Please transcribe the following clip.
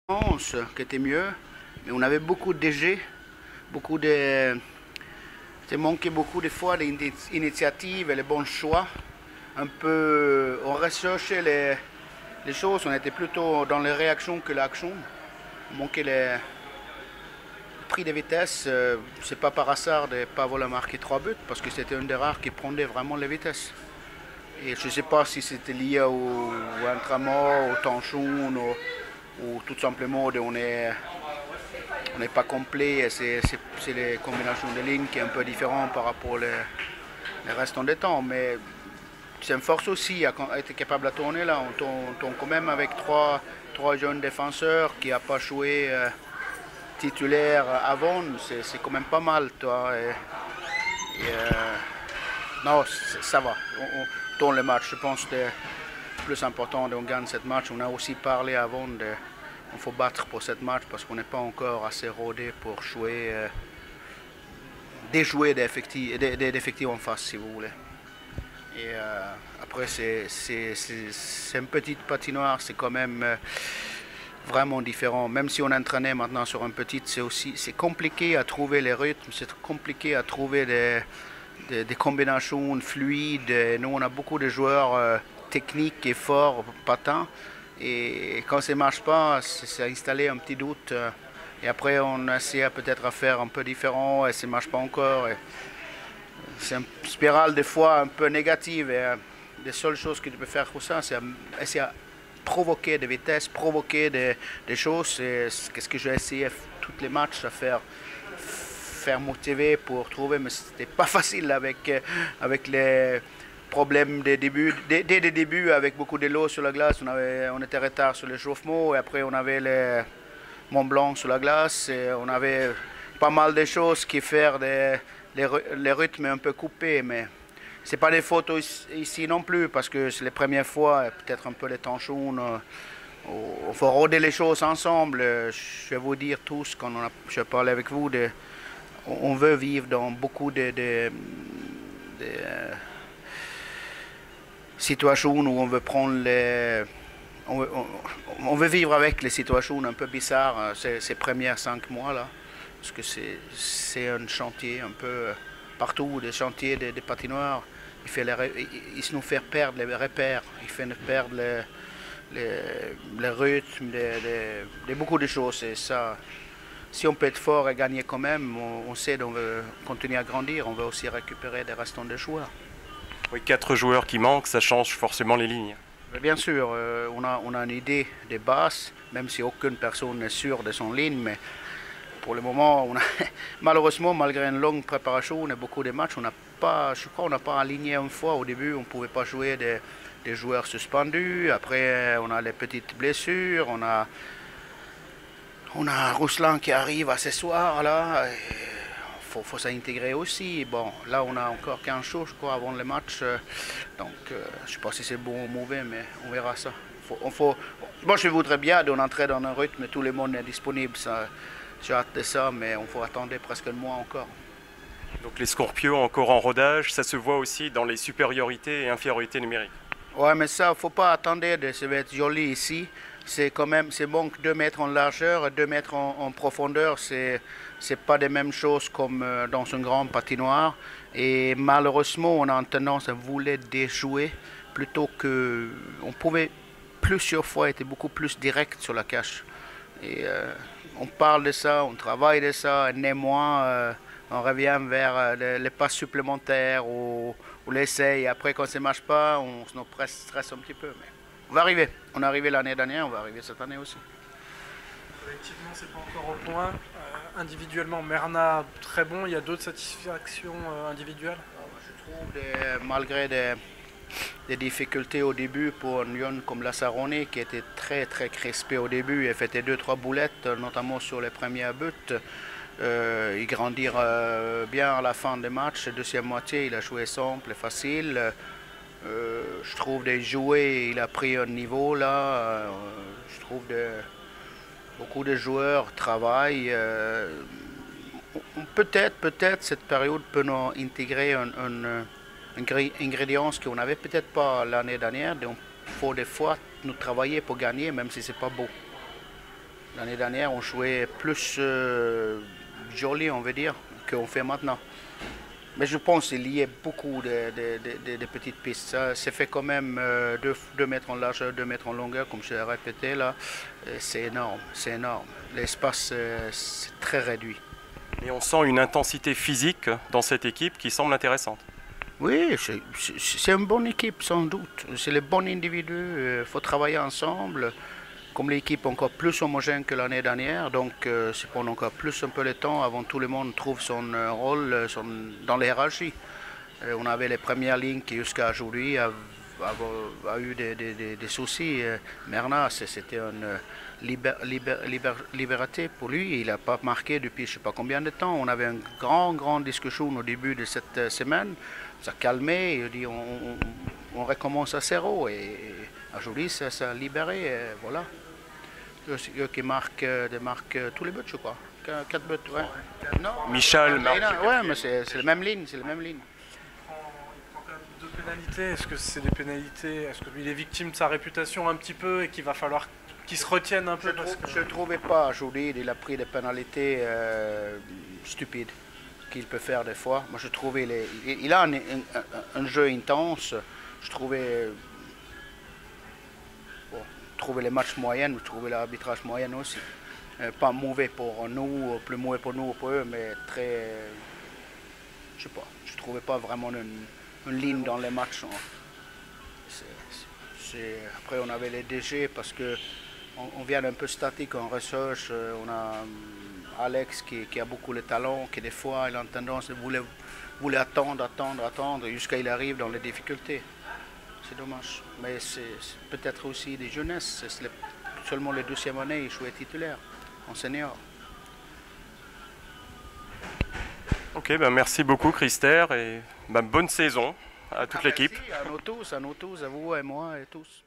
qui était mieux, mais on avait beaucoup de DG, beaucoup de... Il manquait beaucoup de fois d'initiatives et les bons choix. Un peu, on recherchait les choses, on était plutôt dans les réactions que l'action. On manquait le prix de vitesse, c'est pas par hasard de ne pas avoir marqué 3 buts, parce que c'était un des rares qui prenait vraiment les vitesses. Et je ne sais pas si c'était lié au entraînement, au tension, ou tout simplement on n'est pas complet. C'est les combinaisons de lignes qui est un peu différent par rapport au restant des temps. Mais c'est une force aussi à être capable de tourner là. On tourne quand même avec trois jeunes défenseurs qui n'ont pas joué titulaire avant. C'est quand même pas mal, toi. Non, ça va. On tourne le match. Je pense que c'est plus important qu'on gagne cette match. On a aussi parlé avant de il faut battre pour cette match parce qu'on n'est pas encore assez rodé pour jouer, déjouer des effectifs en face, si vous voulez. Et après, c'est une petite patinoire, c'est quand même vraiment différent. Même si on entraînait maintenant sur une petite, c'est compliqué à trouver les rythmes, c'est compliqué à trouver des combinaisons fluides. Nous, on a beaucoup de joueurs techniques et forts, patins. Et quand ça ne marche pas, c'est installé un petit doute. Et après, on essaie peut-être à faire un peu différent et ça ne marche pas encore. C'est une spirale des fois un peu négative. Et les seules choses que tu peux faire pour ça, c'est essayer à provoquer des vitesses, provoquer des choses. C'est ce que j'ai essayé tous les matchs à faire motiver pour trouver, mais c'était pas facile avec les problème dès le début avec beaucoup de l'eau sur la glace. On était en retard sur l'échauffement et après on avait le Mont Blanc sur la glace. Et on avait pas mal de choses qui faire les rythmes un peu coupés, mais c'est pas des photos ici non plus parce que c'est les premières fois, peut-être un peu les tensions. Il faut rôder les choses ensemble. Je vais vous dire tous, quand je parlais avec vous, on veut vivre dans beaucoup de situations où on veut prendre on veut vivre avec les situations un peu bizarres ces premiers 5 mois là, parce que c'est un chantier un peu partout, des chantiers des patinoires. Il nous fait perdre les repères, il fait nous perdre le rythme de beaucoup de choses. Et ça, si on peut être fort et gagner quand même, on sait qu'on veut continuer à grandir, on veut aussi récupérer des restants de joueurs. Oui, 4 joueurs qui manquent, ça change forcément les lignes. Bien sûr, on a une idée de base, même si aucune personne n'est sûre de son ligne, mais pour le moment, malheureusement, malgré une longue préparation et beaucoup de matchs, je crois qu'on n'a pas aligné une fois. Au début, on ne pouvait pas jouer des joueurs suspendus. Après, on a les petites blessures. On a Ruslan qui arrive à ce soir là. Faut s'intégrer aussi. Bon, là, on a encore 15 jours, je crois, avant le match. Donc, je ne sais pas si c'est bon ou mauvais, mais on verra ça. Moi, je voudrais bien entrer dans un rythme, tout le monde est disponible. J'ai hâte de ça, mais on faut attendre presque un mois encore. Donc les Scorpios encore en rodage, ça se voit aussi dans les supériorités et infériorités numériques. Ouais, mais ça, il ne faut pas attendre de se mettre joli ici. C'est quand même, c'est bon que 2 mètres en largeur et 2 mètres en profondeur, c'est pas les mêmes choses comme dans une grande patinoire. Et malheureusement, on a tendance à vouloir déjouer plutôt que... On pouvait plusieurs fois être beaucoup plus direct sur la cache. Et on parle de ça, on travaille de ça, néanmoins, on revient vers les passes supplémentaires ou l'essai. Et après, quand ça ne marche pas, on se stresse un petit peu. Mais on va arriver. On est arrivé l'année dernière, on va arriver cette année aussi. Collectivement, c'est pas encore au point. Individuellement, Merna, très bon. Il y a d'autres satisfactions individuelles. Je trouve, malgré des difficultés au début pour un jeune comme Lazzaroni, qui était très très crispé au début et fait 2-3 boulettes, notamment sur les premiers buts. Il grandira bien à la fin des matchs. Deuxième moitié, il a joué simple et facile. Je trouve des jouets, il a pris un niveau là. Je trouve beaucoup de joueurs travaillent. Peut-être cette période peut nous intégrer un ingrédient qu'on n'avait peut-être pas l'année dernière. Donc, il faut des fois nous travailler pour gagner, même si c'est pas beau. L'année dernière, on jouait plus joli, on va dire, qu'on fait maintenant. Mais je pense qu'il y a beaucoup de petites pistes. Ça c'est fait quand même 2 mètres en largeur, 2 mètres en longueur, comme je l'ai répété là. C'est énorme, c'est énorme. L'espace, c'est très réduit. Et on sent une intensité physique dans cette équipe qui semble intéressante. Oui, c'est une bonne équipe sans doute. C'est les bons individus, il faut travailler ensemble. Comme l'équipe est encore plus homogène que l'année dernière, donc c'est prendre encore plus un peu le temps avant que tout le monde trouve son rôle dans la hiérarchie. On avait les premières lignes qui jusqu'à aujourd'hui a eu des soucis. Merna, c'était une liberté pour lui. Il n'a pas marqué depuis je ne sais pas combien de temps. On avait une grande discussion au début de cette semaine. Ça a calmé, il a dit on recommence à zéro. Et aujourd'hui, ça a libéré, voilà. Eux qui marquent tous les buts, je crois. 4 buts, ouais. Non, Michel marque. Ouais, mais c'est la même ligne, c'est la même ligne. Il prend quand même 2 pénalités. Est-ce que c'est des pénalités? Est-ce qu'il est victime de sa réputation un petit peu et qu'il va falloir qu'il se retienne un peu? Je ne trouvais pas aujourd'hui, il a pris des pénalités stupides qu'il peut faire des fois. Moi, je trouvais il a un jeu intense. Je trouvais les matchs moyens, je trouvais l'arbitrage moyen aussi. Pas mauvais pour nous, plus mauvais pour nous ou pour eux, mais très. Je sais pas, je trouvais pas vraiment une ligne dans les matchs. Après, on avait les DG parce que on vient un peu statique en recherche. On a Alex qui a beaucoup de talent, qui des fois il a une tendance de vouloir attendre jusqu'à il arrive dans les difficultés. C'est dommage, mais c'est peut-être aussi des jeunesses. C'est seulement la 2e année, il jouait titulaire en senior. Ok, ben merci beaucoup Christer et bonne saison à toute l'équipe. Merci à nous tous, à vous et moi et tous.